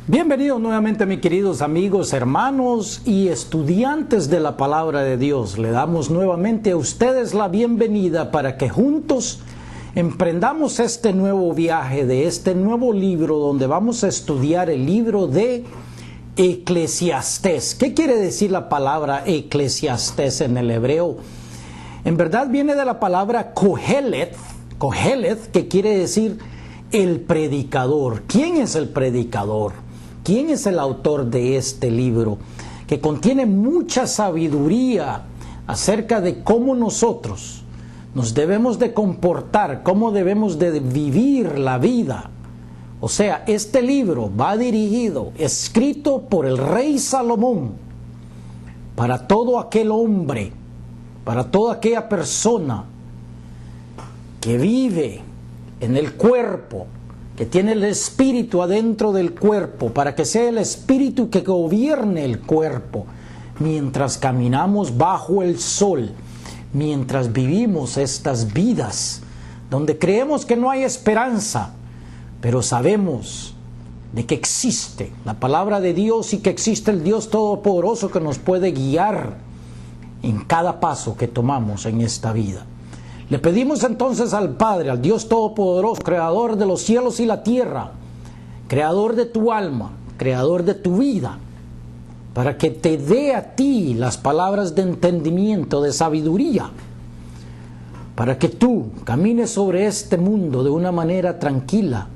Bienvenidos nuevamente, mis queridos amigos, hermanos y estudiantes de la Palabra de Dios. Le damos nuevamente a ustedes la bienvenida para que juntos emprendamos este nuevo viaje de este nuevo libro donde vamos a estudiar el libro de Eclesiastés. ¿Qué quiere decir la palabra Eclesiastés en el hebreo? En verdad viene de la palabra Kohelet, que quiere decir el predicador. ¿Quién es el predicador? ¿Quién es el autor de este libro? Que contiene mucha sabiduría acerca de cómo nosotros nos debemos de comportar, cómo debemos de vivir la vida. O sea, este libro va dirigido, escrito por el rey Salomón, para todo aquel hombre, para toda aquella persona que vive en el cuerpo, que tiene el espíritu adentro del cuerpo, para que sea el espíritu que gobierne el cuerpo, mientras caminamos bajo el sol, mientras vivimos estas vidas, donde creemos que no hay esperanza, pero sabemos de que existe la palabra de Dios y que existe el Dios Todopoderoso que nos puede guiar en cada paso que tomamos en esta vida. Le pedimos entonces al Padre, al Dios Todopoderoso, creador de los cielos y la tierra, creador de tu alma, creador de tu vida, para que te dé a ti las palabras de entendimiento, de sabiduría, para que tú camines sobre este mundo de una manera tranquila,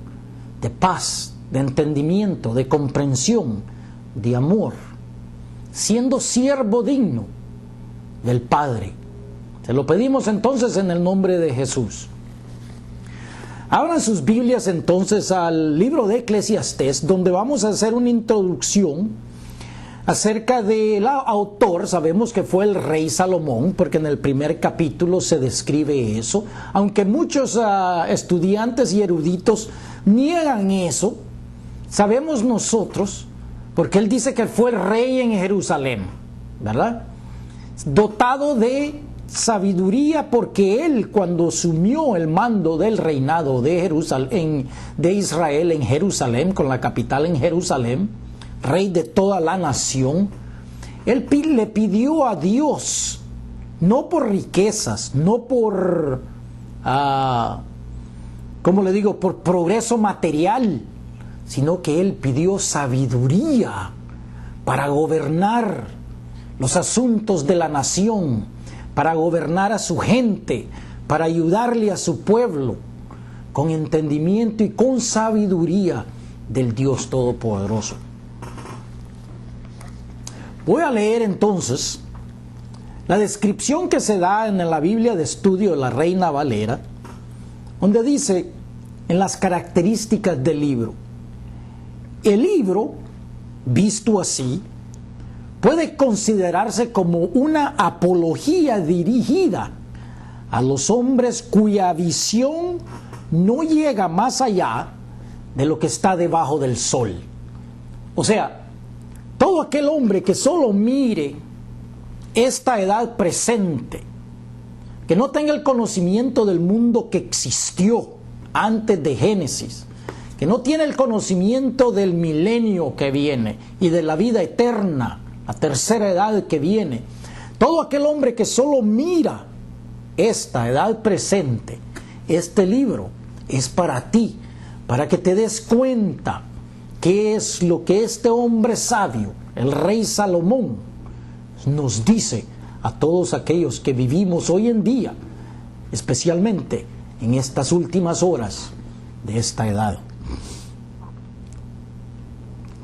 de paz, de entendimiento, de comprensión, de amor, siendo siervo digno del Padre. Se lo pedimos entonces en el nombre de Jesús. Abran sus Biblias entonces al libro de Eclesiastés, donde vamos a hacer una introducción acerca del autor. Sabemos que fue el rey Salomón, porque en el primer capítulo se describe eso, aunque muchos estudiantes y eruditos niegan eso. Sabemos nosotros, porque él dice que fue el rey en Jerusalén, ¿verdad? Dotado de sabiduría, porque él, cuando asumió el mando del reinado de Israel en Jerusalén, con la capital en Jerusalén, rey de toda la nación, él le pidió a Dios, no por riquezas, no por, por progreso material, sino que él pidió sabiduría para gobernar los asuntos de la nación, para gobernar a su gente, para ayudarle a su pueblo, con entendimiento y con sabiduría del Dios Todopoderoso. Voy a leer entonces la descripción que se da en la Biblia de Estudio de la Reina Valera, donde dice en las características del libro: el libro, visto así, puede considerarse como una apología dirigida a los hombres cuya visión no llega más allá de lo que está debajo del sol. O sea, todo aquel hombre que solo mire esta edad presente, que no tenga el conocimiento del mundo que existió antes de Génesis, que no tiene el conocimiento del milenio que viene y de la vida eterna, la tercera edad que viene, todo aquel hombre que solo mira esta edad presente, este libro es para ti, para que te des cuenta qué es lo que este hombre sabio, el rey Salomón, nos dice a todos aquellos que vivimos hoy en día, especialmente en estas últimas horas de esta edad.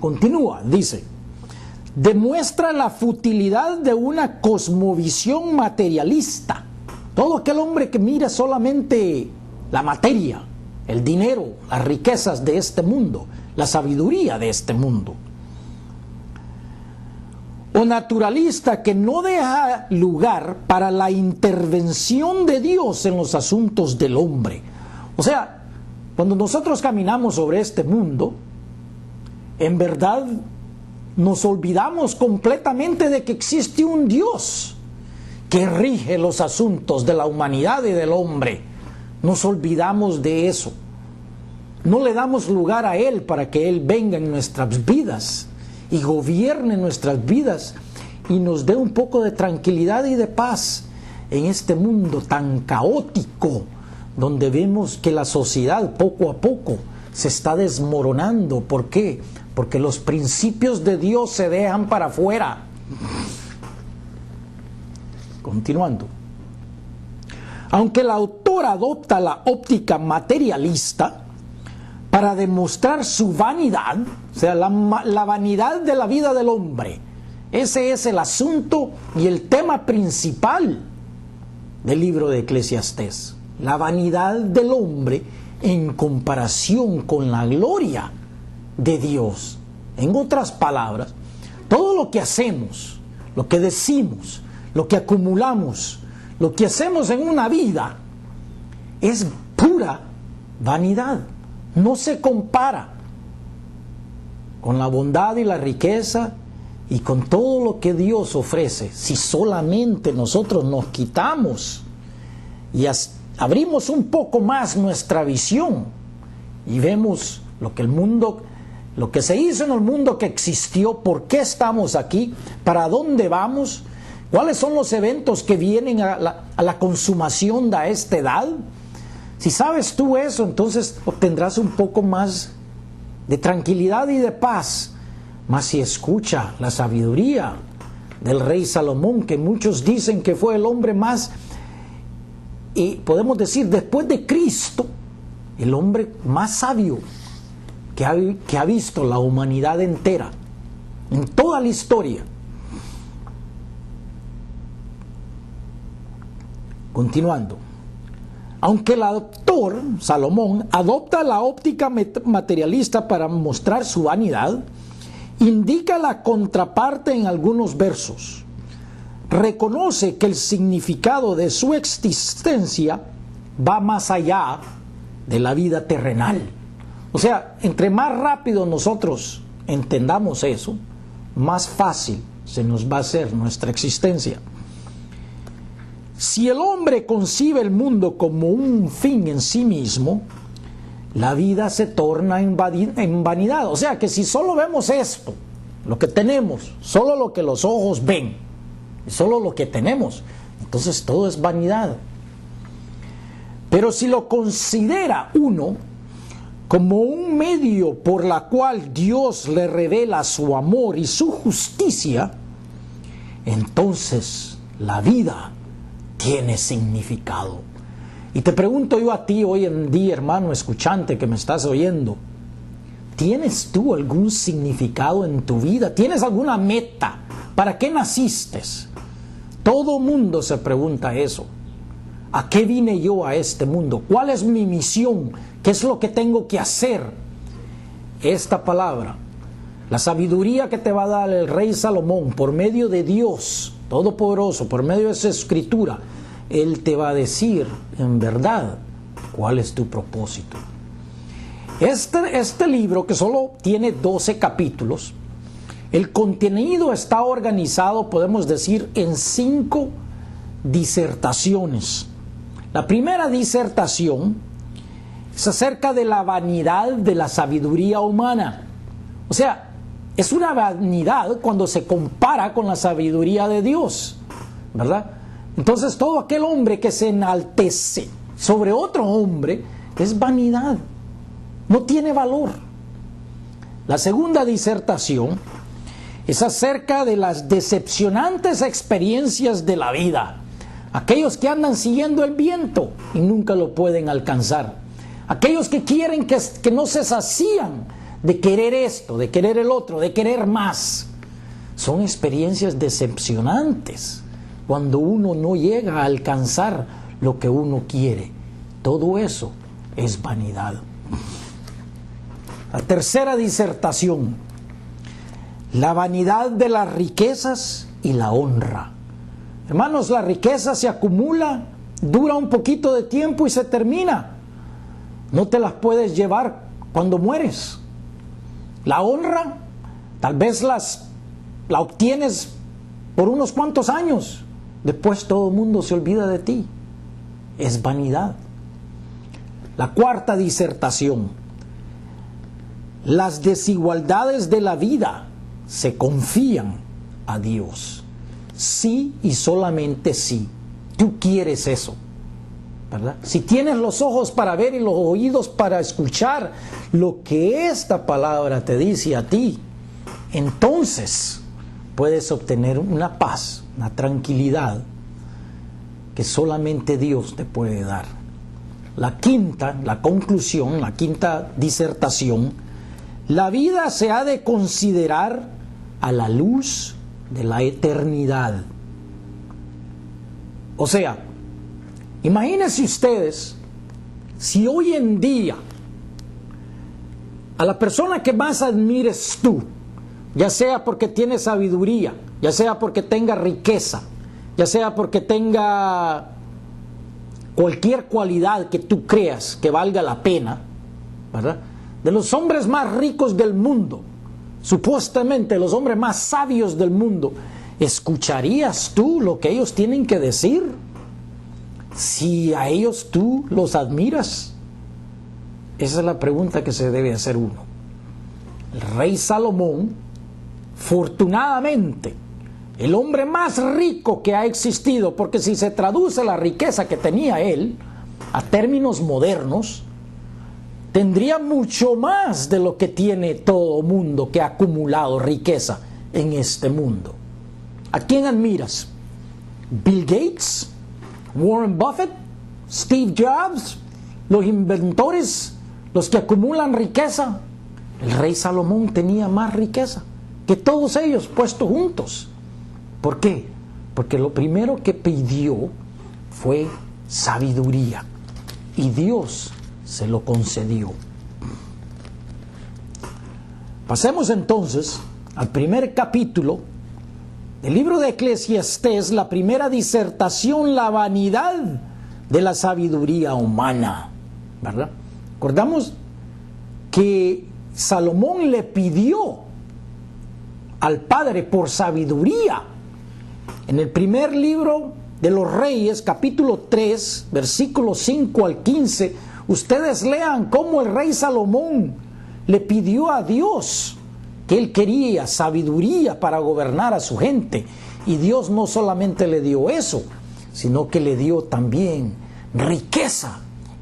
Continúa, dice: demuestra la futilidad de una cosmovisión materialista. Todo aquel hombre que mira solamente la materia, el dinero, las riquezas de este mundo, la sabiduría de este mundo. O naturalista que no deja lugar para la intervención de Dios en los asuntos del hombre. O sea, cuando nosotros caminamos sobre este mundo, en verdad nos olvidamos completamente de que existe un Dios que rige los asuntos de la humanidad y del hombre. Nos olvidamos de eso. no le damos lugar a Él para que Él venga en nuestras vidas y gobierne nuestras vidas y nos dé un poco de tranquilidad y de paz en este mundo tan caótico, donde vemos que la sociedad poco a poco se está desmoronando. ¿Por qué? Porque los principios de Dios se dejan para afuera. Continuando. Aunque el autor adopta la óptica materialista para demostrar su vanidad, o sea, la vanidad de la vida del hombre, ese es el asunto y el tema principal del libro de Eclesiastés. La vanidad del hombre en comparación con la gloria de Dios. En otras palabras, todo lo que hacemos, lo que decimos, lo que acumulamos, lo que hacemos en una vida, es pura vanidad. No se compara con la bondad y la riqueza y con todo lo que Dios ofrece. Si solamente nosotros nos quitamos y abrimos un poco más nuestra visión y vemos lo que el mundo, lo que se hizo en el mundo que existió, por qué estamos aquí, para dónde vamos, cuáles son los eventos que vienen a la consumación de esta edad. Si sabes tú eso, entonces obtendrás un poco más de tranquilidad y de paz. Mas si escucha la sabiduría del rey Salomón, que muchos dicen que fue el hombre más, y podemos decir después de Cristo, el hombre más sabio que ha visto la humanidad entera, en toda la historia. Continuando. Aunque el autor, Salomón, adopta la óptica materialista para mostrar su vanidad, indica la contraparte en algunos versos. Reconoce que el significado de su existencia va más allá de la vida terrenal. O sea, entre más rápido nosotros entendamos eso, más fácil se nos va a hacer nuestra existencia. Si el hombre concibe el mundo como un fin en sí mismo, la vida se torna en vanidad. O sea que si solo vemos esto, lo que tenemos, solo lo que los ojos ven, solo lo que tenemos, entonces todo es vanidad. Pero si lo considera uno como un medio por la cual Dios le revela su amor y su justicia, entonces la vida tiene significado. Y te pregunto yo a ti hoy en día, hermano escuchante que me estás oyendo, ¿tienes tú algún significado en tu vida? ¿Tienes alguna meta? ¿Para qué naciste? Todo mundo se pregunta eso. ¿A qué vine yo a este mundo? ¿Cuál es mi misión? ¿Qué es lo que tengo que hacer? Esta palabra, la sabiduría que te va a dar el rey Salomón por medio de Dios Todopoderoso, por medio de esa escritura, Él te va a decir en verdad cuál es tu propósito. Este libro, que solo tiene 12 capítulos, el contenido está organizado, podemos decir, en 5 disertaciones. La primera disertación es acerca de la vanidad de la sabiduría humana. O sea, es una vanidad cuando se compara con la sabiduría de Dios, ¿verdad? Entonces todo aquel hombre que se enaltece sobre otro hombre es vanidad, no tiene valor. La segunda disertación es acerca de las decepcionantes experiencias de la vida. Aquellos que andan siguiendo el viento y nunca lo pueden alcanzar. Aquellos que quieren que no se sacían de querer esto, de querer el otro, de querer más. Son experiencias decepcionantes cuando uno no llega a alcanzar lo que uno quiere. Todo eso es vanidad. La tercera disertación, la vanidad de las riquezas y la honra. Hermanos, la riqueza se acumula, dura un poquito de tiempo y se termina. No te las puedes llevar cuando mueres. La honra, tal vez la obtienes por unos cuantos años. Después todo el mundo se olvida de ti. Es vanidad. La cuarta disertación, las desigualdades de la vida se confían a Dios. Sí y solamente sí. Tú quieres eso, ¿verdad? Si tienes los ojos para ver y los oídos para escuchar lo que esta palabra te dice a ti, entonces puedes obtener una paz, una tranquilidad que solamente Dios te puede dar. La conclusión, la quinta disertación: la vida se ha de considerar a la luz de la eternidad. O sea, imagínense ustedes si hoy en día a la persona que más admires tú, ya sea porque tiene sabiduría, ya sea porque tenga riqueza, ya sea porque tenga cualquier cualidad que tú creas que valga la pena, ¿verdad? De los hombres más ricos del mundo, supuestamente los hombres más sabios del mundo, ¿escucharías tú lo que ellos tienen que decir? Si a ellos tú los admiras. Esa es la pregunta que se debe hacer uno. El rey Salomón, afortunadamente, el hombre más rico que ha existido, porque si se traduce la riqueza que tenía él a términos modernos, tendría mucho más de lo que tiene todo mundo que ha acumulado riqueza en este mundo. ¿A quién admiras? ¿Bill Gates? ¿Warren Buffett? ¿Steve Jobs? ¿Los inventores? ¿Los que acumulan riqueza? El rey Salomón tenía más riqueza que todos ellos puestos juntos. ¿Por qué? Porque lo primero que pidió fue sabiduría, y Dios se lo concedió. Pasemos entonces al primer capítulo del libro de Eclesiastés, la primera disertación: la vanidad de la sabiduría humana, ¿verdad? Recordamos que Salomón le pidió al Padre por sabiduría. En el primer libro de los Reyes, capítulo 3, versículos 5 al 15, ustedes lean cómo el rey Salomón le pidió a Dios que él quería sabiduría para gobernar a su gente. Y Dios no solamente le dio eso, sino que le dio también riqueza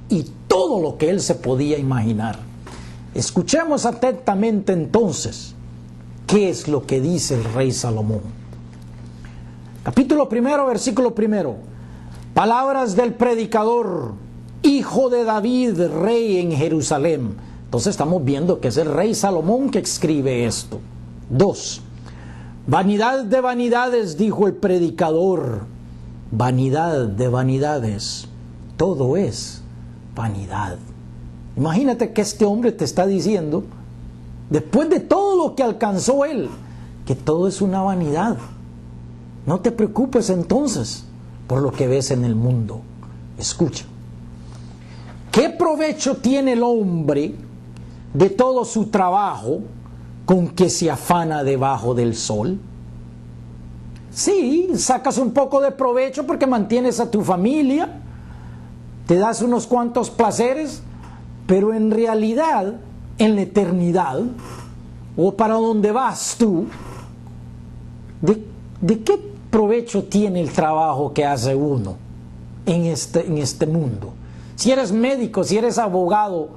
y todo lo que él se podía imaginar. Escuchemos atentamente entonces qué es lo que dice el rey Salomón. Capítulo 1, versículo 1. Palabras del predicador, hijo de David, rey en Jerusalén. Entonces estamos viendo que es el rey Salomón que escribe esto. 2. Vanidad de vanidades, dijo el predicador. Vanidad de vanidades. Todo es vanidad. Imagínate que este hombre te está diciendo, después de todo lo que alcanzó él, que todo es una vanidad. No te preocupes entonces por lo que ves en el mundo. Escucha. ¿Qué provecho tiene el hombre de todo su trabajo con que se afana debajo del sol? Sí, sacas un poco de provecho porque mantienes a tu familia, te das unos cuantos placeres, pero en realidad, en la eternidad, o para donde vas tú, ¿de qué provecho tiene el trabajo que hace uno en este mundo? Si eres médico, si eres abogado,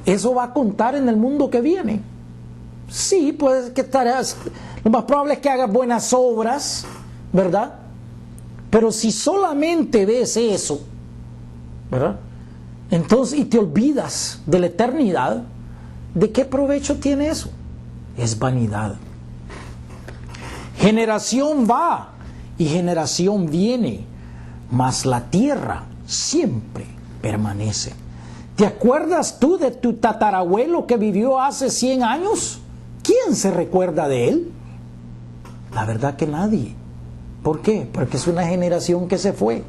¿eso va a contar en el mundo que viene? Sí, pues que estarás, lo más probable es que hagas buenas obras, ¿verdad? Pero si solamente ves eso, ¿verdad? Entonces, y te olvidas de la eternidad, ¿de qué provecho tiene eso? Es vanidad. Generación va y generación viene, mas la tierra siempre permanece. ¿Te acuerdas tú de tu tatarabuelo que vivió hace 100 años? ¿Quién se recuerda de él? La verdad que nadie. ¿Por qué? Porque es una generación que se fue.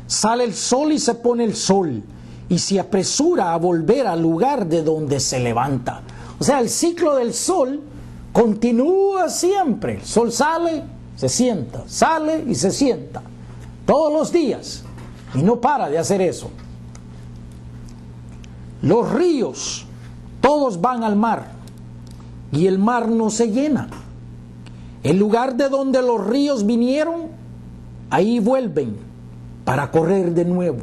Sale el sol y se pone el sol, y se apresura a volver al lugar de donde se levanta. O sea, el ciclo del sol continúa siempre. El sol sale, se sienta, sale y se sienta. Todos los días. Y no para de hacer eso. Los ríos todos van al mar y el mar no se llena. El lugar de donde los ríos vinieron, ahí vuelven para correr de nuevo.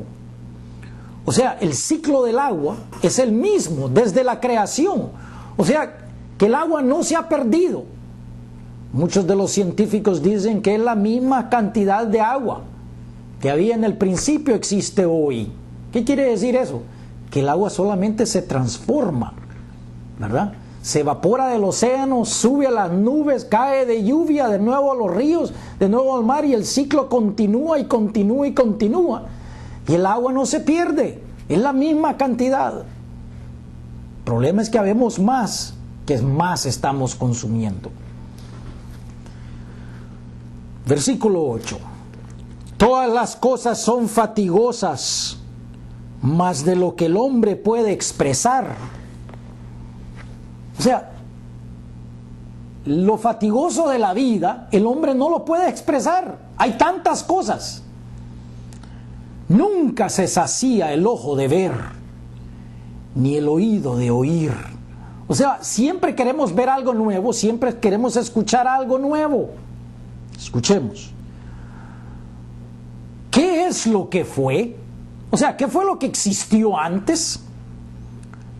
O sea, el ciclo del agua es el mismo desde la creación. O sea, que el agua no se ha perdido. Muchos de los científicos dicen que es la misma cantidad de agua que había en el principio existe hoy. ¿Qué quiere decir eso? Que el agua solamente se transforma, ¿verdad? Se evapora del océano, sube a las nubes, cae de lluvia, de nuevo a los ríos, de nuevo al mar, y el ciclo continúa y continúa y continúa. Y el agua no se pierde, es la misma cantidad. El problema es que habemos más, que más estamos consumiendo. Versículo 8. Todas las cosas son fatigosas, más de lo que el hombre puede expresar. O sea, lo fatigoso de la vida, el hombre no lo puede expresar. Hay tantas cosas. Nunca se sacía el ojo de ver, ni el oído de oír. O sea, siempre queremos ver algo nuevo, siempre queremos escuchar algo nuevo. Escuchemos. ¿Qué es lo que fue? O sea, ¿qué fue lo que existió antes?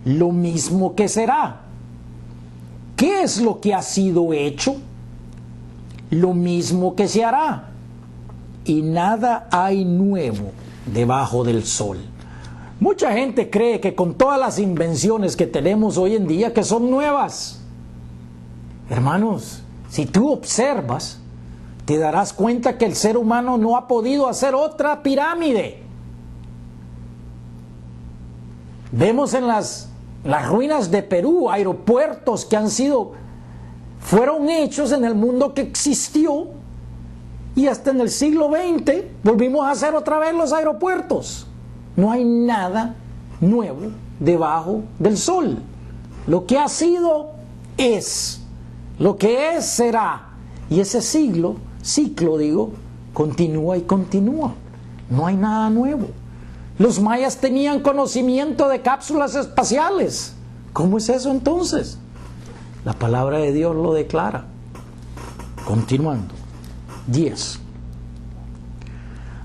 Lo mismo que será. ¿Qué es lo que ha sido hecho? Lo mismo que se hará. Y nada hay nuevo debajo del sol. Mucha gente cree que con todas las invenciones que tenemos hoy en día que son nuevas. Hermanos, si tú observas, te darás cuenta que el ser humano no ha podido hacer otra pirámide. Vemos en las ruinas de Perú aeropuertos que fueron hechos en el mundo que existió, y hasta en el siglo XX volvimos a hacer otra vez los aeropuertos. No hay nada nuevo debajo del sol. Lo que ha sido es, lo que es será, y ese ciclo, continúa y continúa. No hay nada nuevo. Los mayas tenían conocimiento de cápsulas espaciales. ¿Cómo es eso entonces? La palabra de Dios lo declara. Continuando. 10.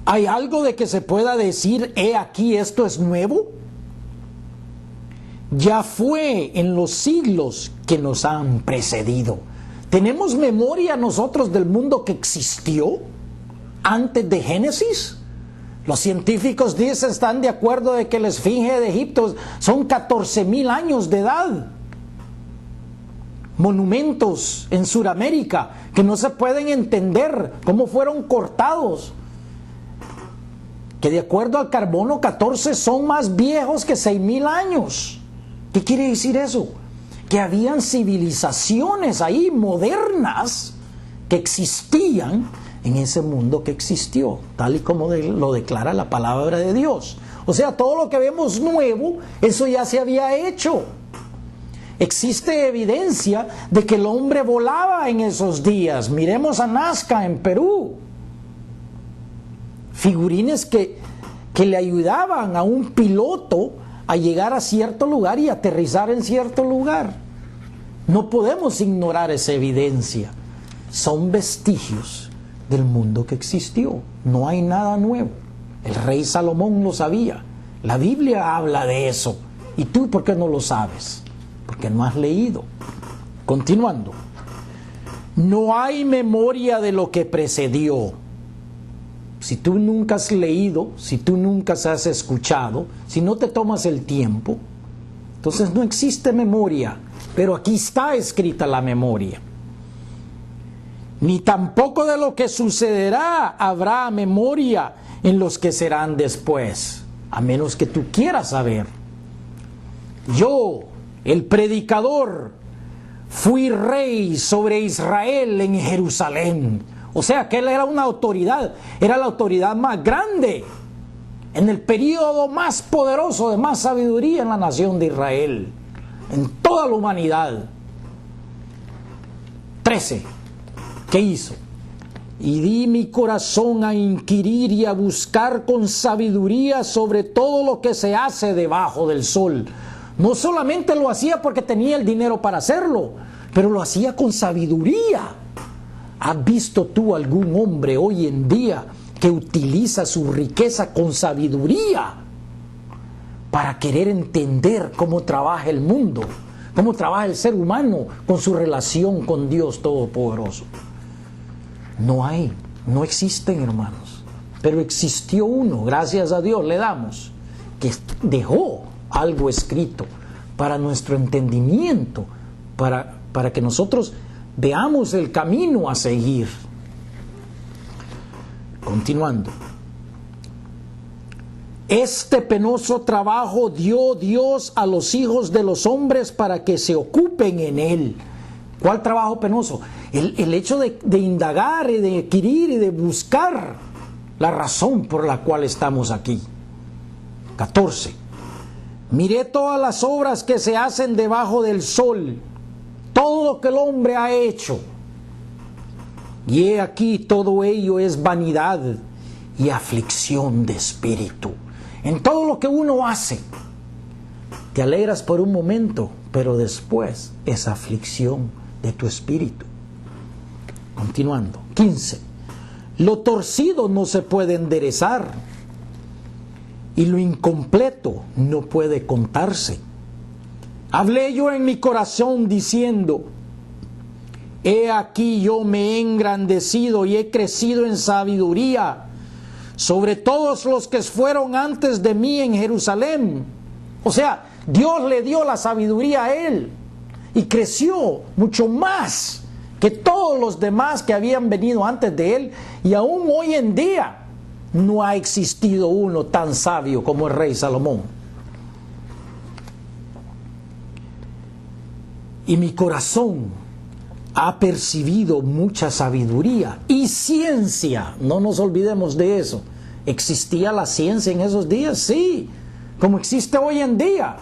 ¿Hay algo de que se pueda decir, he aquí, esto es nuevo? Ya fue en los siglos que nos han precedido. ¿Tenemos memoria nosotros del mundo que existió antes de Génesis? Los científicos dicen, están de acuerdo de que la esfinge de Egipto son 14,000 años de edad. Monumentos en Sudamérica que no se pueden entender cómo fueron cortados, que de acuerdo al carbono 14 son más viejos que 6,000 años. ¿Qué quiere decir eso? Que habían civilizaciones ahí modernas que existían en ese mundo que existió, tal y como lo declara la palabra de Dios. O sea, todo lo que vemos nuevo, eso ya se había hecho. Existe evidencia de que el hombre volaba en esos días. Miremos a Nazca en Perú. Figurines que le ayudaban a un piloto a llegar a cierto lugar y aterrizar en cierto lugar. No podemos ignorar esa evidencia. Son vestigios del mundo que existió. No hay nada nuevo. El rey Salomón lo sabía. La Biblia habla de eso. ¿Y tú por qué no lo sabes? Porque no has leído. Continuando. No hay memoria de lo que precedió. Si tú nunca has leído, si tú nunca has escuchado, si no te tomas el tiempo, entonces no existe memoria. Pero aquí está escrita la memoria. Ni tampoco de lo que sucederá habrá memoria en los que serán después, a menos que tú quieras saber. Yo, el predicador, fui rey sobre Israel en Jerusalén. O sea que él era una autoridad, era la autoridad más grande en el período más poderoso de más sabiduría en la nación de Israel, en toda la humanidad. 13. ¿Qué hizo? Y di mi corazón a inquirir y a buscar con sabiduría sobre todo lo que se hace debajo del sol. No solamente lo hacía porque tenía el dinero para hacerlo, pero lo hacía con sabiduría. ¿Has visto tú algún hombre hoy en día que utiliza su riqueza con sabiduría para querer entender cómo trabaja el mundo, cómo trabaja el ser humano con su relación con Dios Todopoderoso? No hay, no existen, hermanos. Pero existió uno, gracias a Dios le damos, que dejó algo escrito para nuestro entendimiento, para que nosotros veamos el camino a seguir. Continuando. Este penoso trabajo dio Dios a los hijos de los hombres para que se ocupen en él. ¿Cuál trabajo penoso? El hecho de indagar y de adquirir y de buscar la razón por la cual estamos aquí. 14. Miré todas las obras que se hacen debajo del sol, todo lo que el hombre ha hecho. Y he aquí todo ello es vanidad y aflicción de espíritu. En todo lo que uno hace, te alegras por un momento, pero después es aflicción de tu espíritu. Continuando. 15. Lo torcido no se puede enderezar y lo incompleto no puede contarse. Hablé yo en mi corazón diciendo: he aquí yo me he engrandecido y he crecido en sabiduría sobre todos los que fueron antes de mí en Jerusalén. O sea, Dios le dio la sabiduría a él y creció mucho más que todos los demás que habían venido antes de él, y aún hoy en día no ha existido uno tan sabio como el rey Salomón. Y mi corazón ha percibido mucha sabiduría y ciencia. No nos olvidemos de eso. ¿Existía la ciencia en esos días? Sí, como existe hoy en día.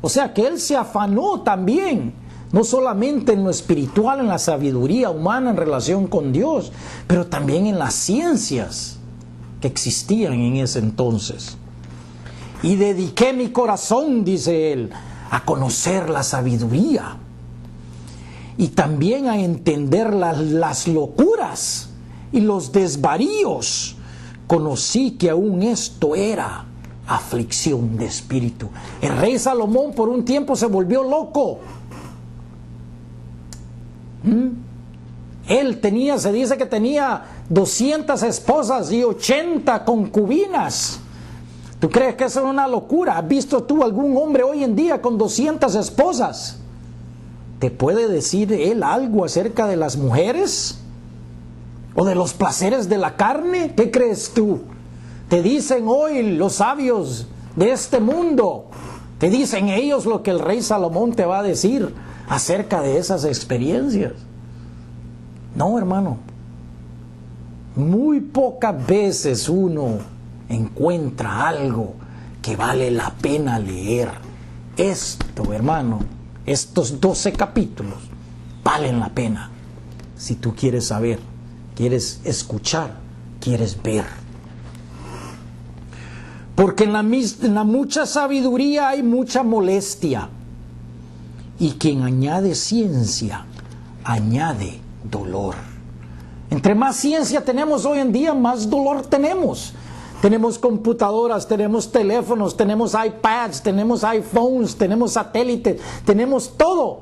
O sea que él se afanó también, no solamente en lo espiritual, en la sabiduría humana en relación con Dios, pero también en las ciencias que existían en ese entonces. Y dediqué mi corazón, dice él, a conocer la sabiduría y también a entender las locuras y los desvaríos. Conocí que aún esto era aflicción de espíritu. El rey Salomón por un tiempo se volvió loco. Él tenía, se dice que tenía 200 esposas y 80 concubinas. ¿Tú crees que eso es una locura? ¿Has visto tú algún hombre hoy en día con 200 esposas? ¿Te puede decir él algo acerca de las mujeres? ¿O de los placeres de la carne? ¿Qué crees tú? Te dicen hoy los sabios de este mundo, te dicen ellos lo que el rey Salomón te va a decir acerca de esas experiencias. No, hermano. Muy pocas veces uno encuentra algo que vale la pena leer. Esto, hermano, estos 12 capítulos valen la pena. Si tú quieres saber, quieres escuchar, quieres ver. Porque en la mucha sabiduría hay mucha molestia. Y quien añade ciencia, añade dolor. Entre más ciencia tenemos hoy en día, más dolor tenemos. Tenemos computadoras, tenemos teléfonos, tenemos iPads, tenemos iPhones, tenemos satélites, tenemos todo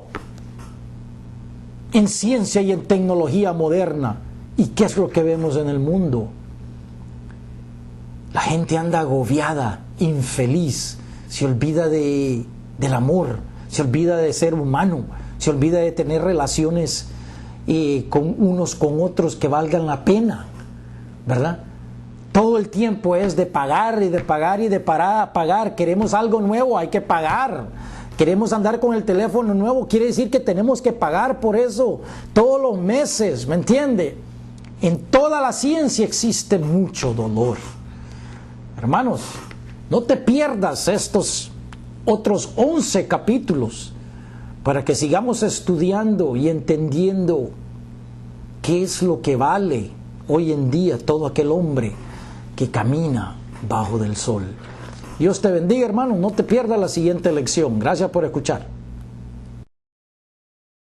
en ciencia y en tecnología moderna. ¿Y qué es lo que vemos en el mundo? La gente anda agobiada, infeliz, se olvida del amor, se olvida de ser humano, se olvida de tener relaciones con unos con otros que valgan la pena, ¿verdad? Todo el tiempo es de pagar y de pagar y de pagar. Queremos algo nuevo, hay que pagar. Queremos andar con el teléfono nuevo, quiere decir que tenemos que pagar por eso todos los meses, ¿me entiende? En toda la ciencia existe mucho dolor. Hermanos, no te pierdas estos otros 11 capítulos para que sigamos estudiando y entendiendo qué es lo que vale hoy en día todo aquel hombre que camina bajo del sol. Dios te bendiga, hermano. No te pierdas la siguiente lección. Gracias por escuchar.